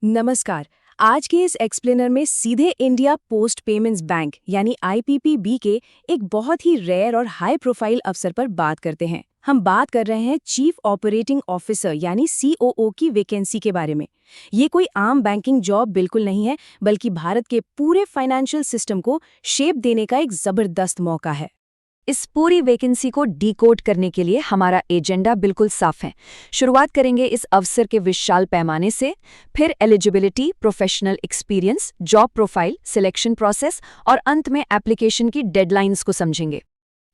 नमस्कार। आज के इस एक्सप्लेनर में सीधे इंडिया पोस्ट पेमेंट्स बैंक यानी आईपीपीबी के एक बहुत ही रेयर और हाई प्रोफाइल अफसर पर बात करते हैं। हम बात कर रहे हैं चीफ ऑपरेटिंग ऑफिसर यानी सीओओ की वैकेंसी के बारे में। ये कोई आम बैंकिंग जॉब बिल्कुल नहीं है, बल्कि भारत के पूरे फाइनेंशियल सिस्टम को शेप देने का एक जबरदस्त मौका है। इस पूरी वैकेंसी को डीकोड करने के लिए हमारा एजेंडा बिल्कुल साफ है। शुरुआत करेंगे इस अवसर के विशाल पैमाने से, फिर eligibility, professional experience, job profile, selection process और अंत में एप्लीकेशन की डेडलाइंस को समझेंगे।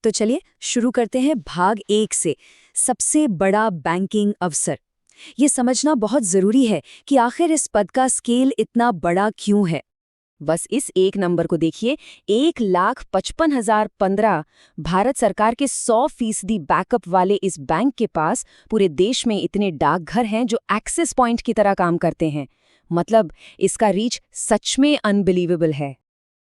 तो चलिए शुरू करते हैं भाग 1 से, सबसे बड़ा बैंकिंग अवसर। ये समझना बहुत जरूरी है कि आखिर इस पद का स्केल इतना बड़ा क्यों है। बस इस एक नंबर को देखिए, 1,55,015। भारत सरकार के 100% बैकअप वाले इस बैंक के पास पूरे देश में इतने डाकघर हैं जो एक्सेस पॉइंट की तरह काम करते हैं। मतलब इसका रीच सच में अनबिलीवेबल है।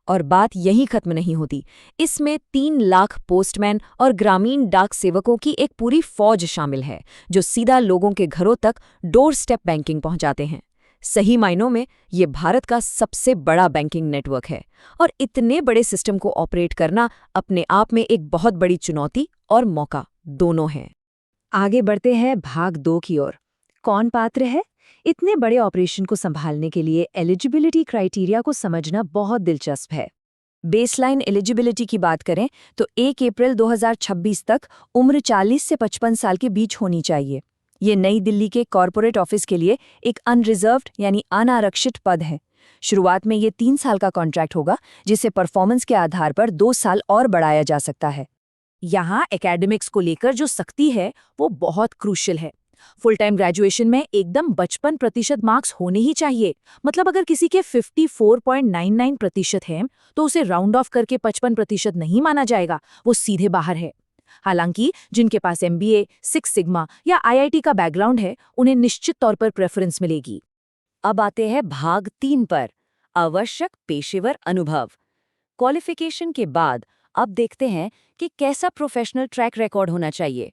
और बात यहीं खत्म नहीं होती। इसमें 3 लाख पोस्टमैन और ग्रामीण डाक सेवकों की एक पूरी फौज शामिल है, जो सीधा लोगों के घरों तक डोर स्टेप बैंकिंग पहुंचाते हैं। सही मायनों में ये भारत का सबसे बड़ा बैंकिंग नेटवर्क है, और इतने बड़े सिस्टम को ऑपरेट करना अपने आप में एक बहुत बड़ी चुनौती और मौका दोनों है। आगे बढ़ते हैं भाग 2 की ओर। कौन पात्र है? इतने बड़े ऑपरेशन को संभालने के लिए एलिजिबिलिटी क्राइटेरिया को समझना बहुत दिलचस्प है। बेसलाइन एलिजिबिलिटी की बात करें तो 1 अप्रैल 2026 तक उम्र 40 से 55 साल के बीच होनी चाहिए। ये नई दिल्ली के कॉरपोरेट ऑफिस के लिए एक अनरिजर्व्ड यानी अनारक्षित पद है। शुरुआत में ये 3 साल का कॉन्ट्रैक्ट होगा, जिसे परफॉर्मेंस के आधार पर 2 साल और बढ़ाया जा सकता है। यहाँ एकेडमिक्स को लेकर जो सख्ती है वो बहुत क्रूशियल है। फुल टाइम ग्रेजुएशन में एकदम 55% मार्क्स होने ही चाहिए। मतलब अगर किसी के 54.99% हैं तो उसे राउंड ऑफ करके 55% नहीं माना जाएगा, वो सीधे बाहर है। हालांकि जिनके पास एमबीए, 6 सिग्मा या आईआईटी का बैकग्राउंड है, उन्हें निश्चित तौर पर प्रेफरेंस मिलेगी। अब आते हैं भाग 3 पर, आवश्यक पेशेवर अनुभव। क्वालिफिकेशन के बाद अब देखते हैं कि कैसा प्रोफेशनल ट्रैक रिकॉर्ड होना चाहिए।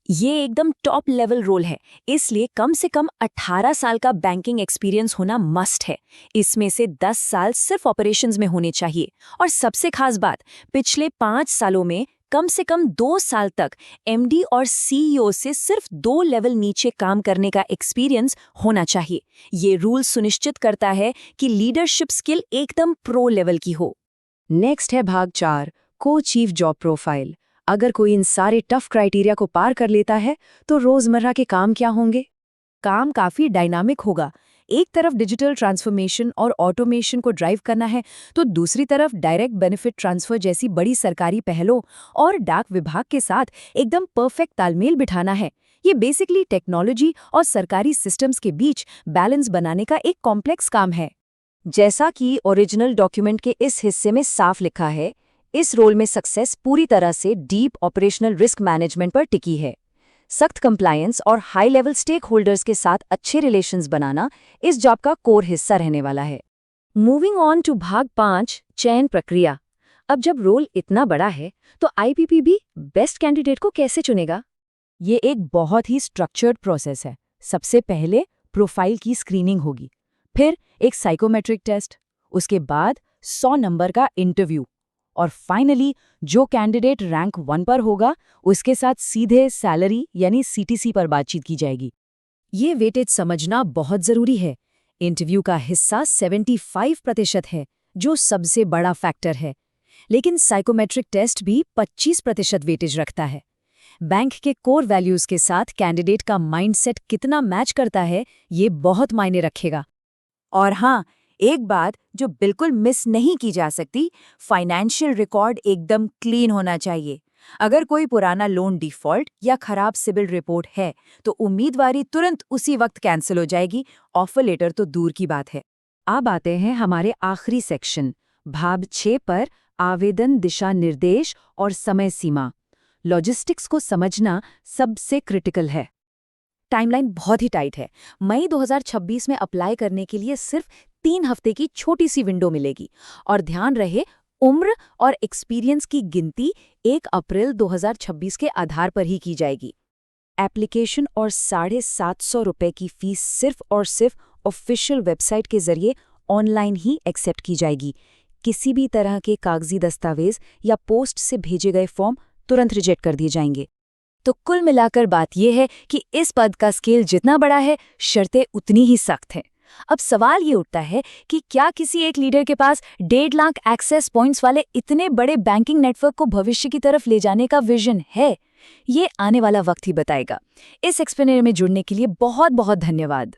ये एकदम टॉप लेवल रोल है, इसलिए कम से कम 18 साल का बैंकिंग एक्सपीरियंस होना मस्ट है। इसमें से 10 साल सिर्फ ऑपरेशंस में होने चाहिए। और सबसे खास बात, पिछले 5 सालों में कम से कम 2 साल तक एमडी और सीईओ से सिर्फ 2 लेवल नीचे काम करने का एक्सपीरियंस होना चाहिए। ये रूल सुनिश्चित करता है कि लीडरशिप स्किल एकदम प्रो लेवल की हो। नेक्स्ट है भाग 4, को चीफ जॉब प्रोफाइल। अगर कोई इन सारे टफ क्राइटेरिया को पार कर लेता है तो रोजमर्रा के काम क्या होंगे? काम काफी डायनामिक होगा। एक तरफ डिजिटल ट्रांसफॉर्मेशन और ऑटोमेशन को ड्राइव करना है, तो दूसरी तरफ डायरेक्ट बेनिफिट ट्रांसफर जैसी बड़ी सरकारी पहलों और डाक विभाग के साथ एकदम परफेक्ट तालमेल बिठाना है। ये बेसिकली टेक्नोलॉजी और सरकारी सिस्टम्स के बीच बैलेंस बनाने का एक कॉम्प्लेक्स काम है। जैसा कि ओरिजिनल डॉक्यूमेंट के इस हिस्से में साफ लिखा है, इस रोल में सक्सेस पूरी तरह से डीप ऑपरेशनल रिस्क मैनेजमेंट पर टिकी है। सख्त कंप्लायंस और हाई लेवल स्टेक होल्डर्स के साथ अच्छे रिलेशंस बनाना इस जॉब का कोर हिस्सा रहने वाला है। मूविंग ऑन टू भाग 5, चयन प्रक्रिया। अब जब रोल इतना बड़ा है तो आईपीपीबी बेस्ट कैंडिडेट को कैसे चुनेगा? ये एक बहुत ही स्ट्रक्चर्ड प्रोसेस है। सबसे पहले प्रोफाइल की स्क्रीनिंग होगी, फिर एक साइकोमेट्रिक टेस्ट, उसके बाद 100 नंबर का इंटरव्यू, और फाइनली जो कैंडिडेट रैंक 1 पर होगा उसके साथ सीधे सैलरी यानी सीटीसी पर बातचीत की जाएगी। ये वेटेज समझना बहुत जरूरी है। इंटरव्यू का हिस्सा 75% है, जो सबसे बड़ा फैक्टर है, लेकिन साइकोमेट्रिक टेस्ट भी 25% वेटेज रखता है। बैंक के कोर वैल्यूज के साथ कैंडिडेट का माइंडसेट कितना मैच करता है, ये बहुत मायने रखेगा। और हाँ, एक बात जो बिल्कुल मिस नहीं की जा सकती, फाइनेंशियल रिकॉर्ड एकदम क्लीन होना चाहिए। अगर कोई पुराना लोन डिफॉल्ट या खराब सिबिल रिपोर्ट है तो उम्मीदवारी तुरंत उसी वक्त कैंसिल हो जाएगी, ऑफर लेटर तो दूर की बात है। अब आते हैं हमारे आखिरी सेक्शन, भाग 6 पर, आवेदन दिशा निर्देश और समय सीमा। लॉजिस्टिक्स को समझना सबसे क्रिटिकल है। टाइमलाइन बहुत ही टाइट है। मई 2026 में अप्लाई करने के लिए सिर्फ 3 हफ्ते की छोटी सी विंडो मिलेगी, और ध्यान रहे उम्र और एक्सपीरियंस की गिनती 1 अप्रैल 2026 के आधार पर ही की जाएगी। एप्लीकेशन और 750 रुपये की फीस सिर्फ और सिर्फ ऑफिशियल वेबसाइट के जरिए ऑनलाइन ही एक्सेप्ट की जाएगी। किसी भी तरह के कागजी दस्तावेज या पोस्ट से भेजे गए फॉर्म तुरंत रिजेक्ट कर दिए जाएंगे। तो कुल मिलाकर बात यह है कि इस पद का स्केल जितना बड़ा है, शर्तें उतनी ही सख्त हैं। अब सवाल ये उठता है कि क्या किसी एक लीडर के पास 1.5 लाख एक्सेस पॉइंट्स वाले इतने बड़े बैंकिंग नेटवर्क को भविष्य की तरफ ले जाने का विजन है? ये आने वाला वक्त ही बताएगा। इस एक्सप्लेनर में जुड़ने के लिए बहुत बहुत धन्यवाद।